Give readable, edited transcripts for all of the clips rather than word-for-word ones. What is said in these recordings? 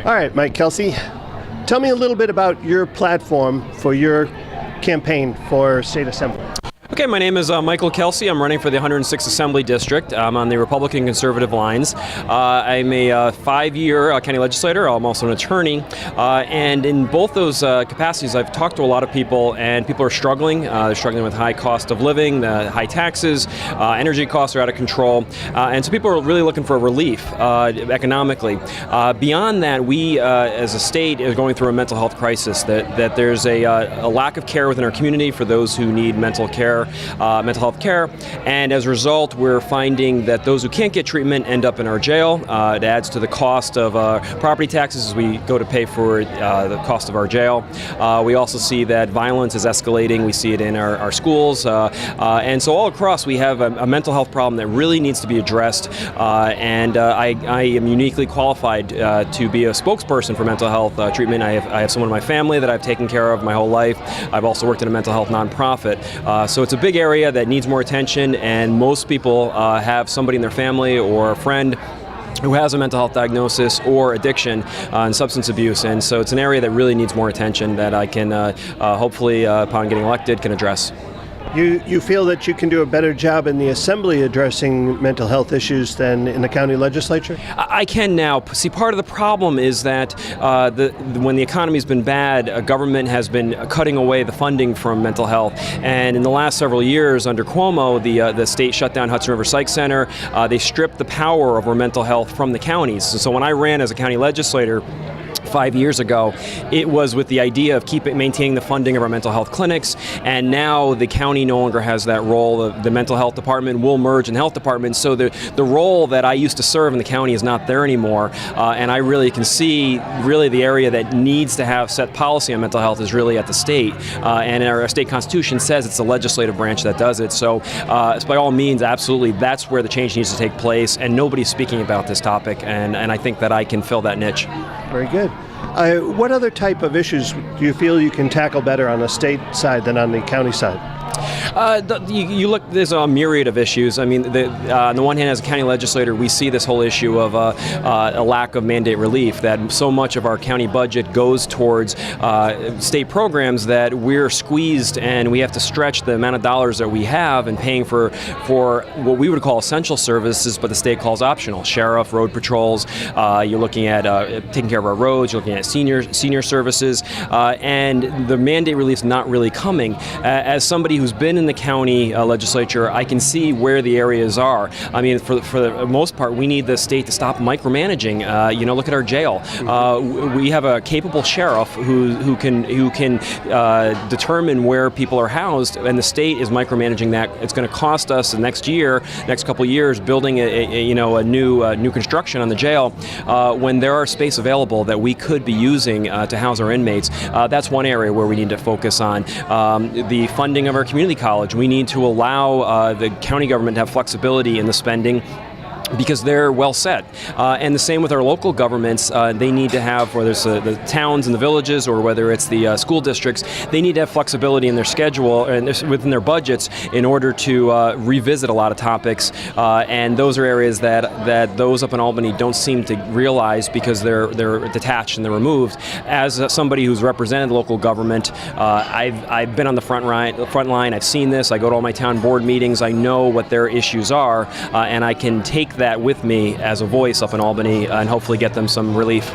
All right, Mike Kelsey, tell me a little bit about your platform for your campaign for State Assembly. Okay, my name is Michael Kelsey. I'm running for the 106th Assembly District. I'm on the Republican Conservative lines. I'm a 5-year county legislator. I'm also an attorney. And in both those capacities, I've talked to a lot of people, and people are struggling. They're struggling with high cost of living, high taxes, energy costs are out of control. And so people are really looking for relief economically. Beyond that, we as a state are going through a mental health crisis, that there's a lack of care within our community for those who need mental health care, and as a result, we're finding that those who can't get treatment end up in our jail. It adds to the cost of property taxes as we go to pay for the cost of our jail. We also see that violence is escalating. We see it in our schools, and so all across we have a mental health problem that really needs to be addressed, and I am uniquely qualified to be a spokesperson for mental health treatment. I have someone in my family that I've taken care of my whole life. I've also worked in a mental health nonprofit, so it's a big area that needs more attention, and most people have somebody in their family or a friend who has a mental health diagnosis or addiction and substance abuse, and so it's an area that really needs more attention that I can hopefully, upon getting elected, can address. You feel that you can do a better job in the Assembly addressing mental health issues than in the county legislature? I can now. See, part of the problem is that when the economy's been bad, government has been cutting away the funding from mental health. And in the last several years, under Cuomo, the state shut down Hudson River Psych Center. They stripped the power over mental health from the counties. So when I ran as a county legislator 5 years ago, it was with the idea of maintaining the funding of our mental health clinics, and now the county no longer has that role. The mental health department will merge in health departments, so the role that I used to serve in the county is not there anymore, and I really can see the area that needs to have set policy on mental health is really at the state, and our state constitution says it's the legislative branch that does it, so by all means, absolutely, that's where the change needs to take place, and nobody's speaking about this topic, and I think that I can fill that niche. Very good. What other type of issues do you feel you can tackle better on the state side than on the county side? You look, there's a myriad of issues. I mean, on the one hand, as a county legislator, we see this whole issue of a lack of mandate relief, that so much of our county budget goes towards state programs that we're squeezed, and we have to stretch the amount of dollars that we have in paying for what we would call essential services, but the state calls optional. Sheriff, road patrols, you're looking at taking care of our roads, you're looking at senior services, and the mandate relief's not really coming. As somebody who's been in the county legislature, I can see where the areas are. I mean, for the most part, we need the state to stop micromanaging. Look at our jail. We have a capable sheriff who can determine where people are housed, and the state is micromanaging that. It's going to cost us the next couple years, building a new construction on the jail when there are space available that we could be using to house our inmates. That's one area where we need to focus on. The funding of our community college. We need to allow the county government to have flexibility in the spending, because they're well set. And the same with our local governments. They need to have, whether it's the towns and the villages or whether it's the school districts, they need to have flexibility in their schedule and within their budgets in order to revisit a lot of topics. And those are areas that those up in Albany don't seem to realize because they're detached and they're removed. As somebody who's represented local government, I've been on the front line. I've seen this. I go to all my town board meetings. I know what their issues are, and I can take that with me as a voice up in Albany and hopefully get them some relief.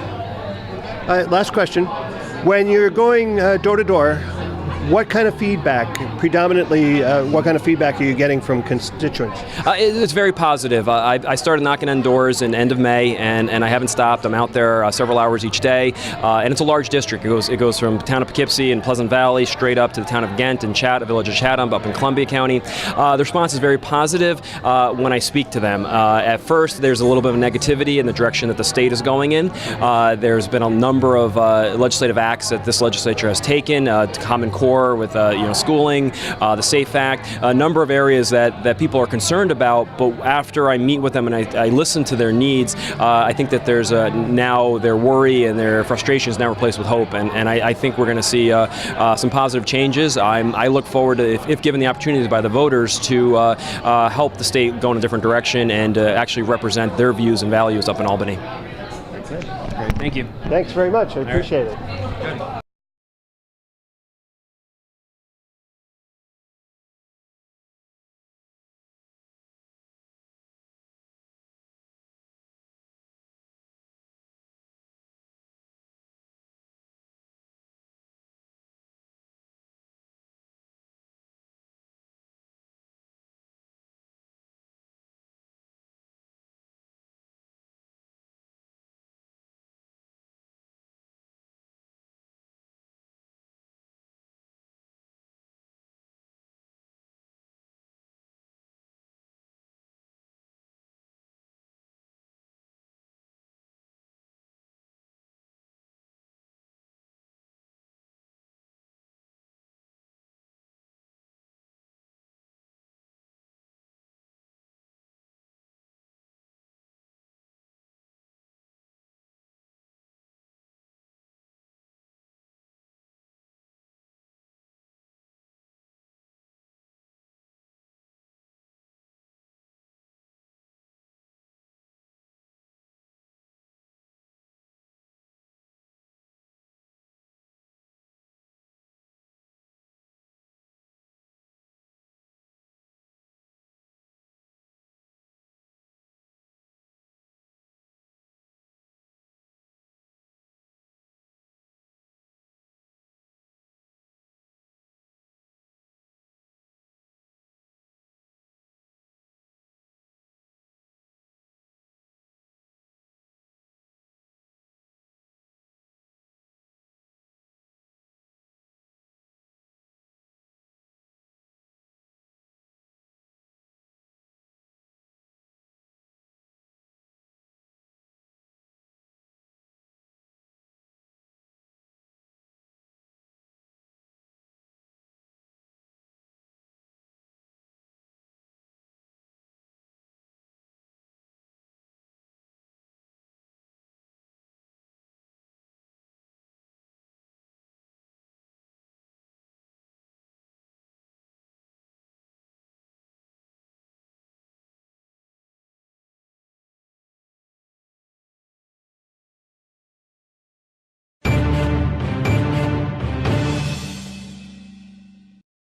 Last question. When you're going door to door, what kind of feedback, predominantly, what kind of feedback are you getting from constituents? It's very positive. I started knocking on doors in end of May, and I haven't stopped. I'm out there several hours each day, and it's a large district. It goes from the town of Poughkeepsie and Pleasant Valley straight up to the town of Ghent and village of Chatham up in Columbia County. The response is very positive when I speak to them. At first, there's a little bit of negativity in the direction that the state is going in. There's been a number of legislative acts that this legislature has taken, Common Core with schooling, the SAFE Act, a number of areas that people are concerned about. But after I meet with them and I listen to their needs, I think that there's now their worry and their frustration is now replaced with hope. And I think we're going to see some positive changes. I look forward to, if given the opportunity by the voters, to help the state go in a different direction and actually represent their views and values up in Albany. Great. Thank you. Thanks very much. I right. appreciate it.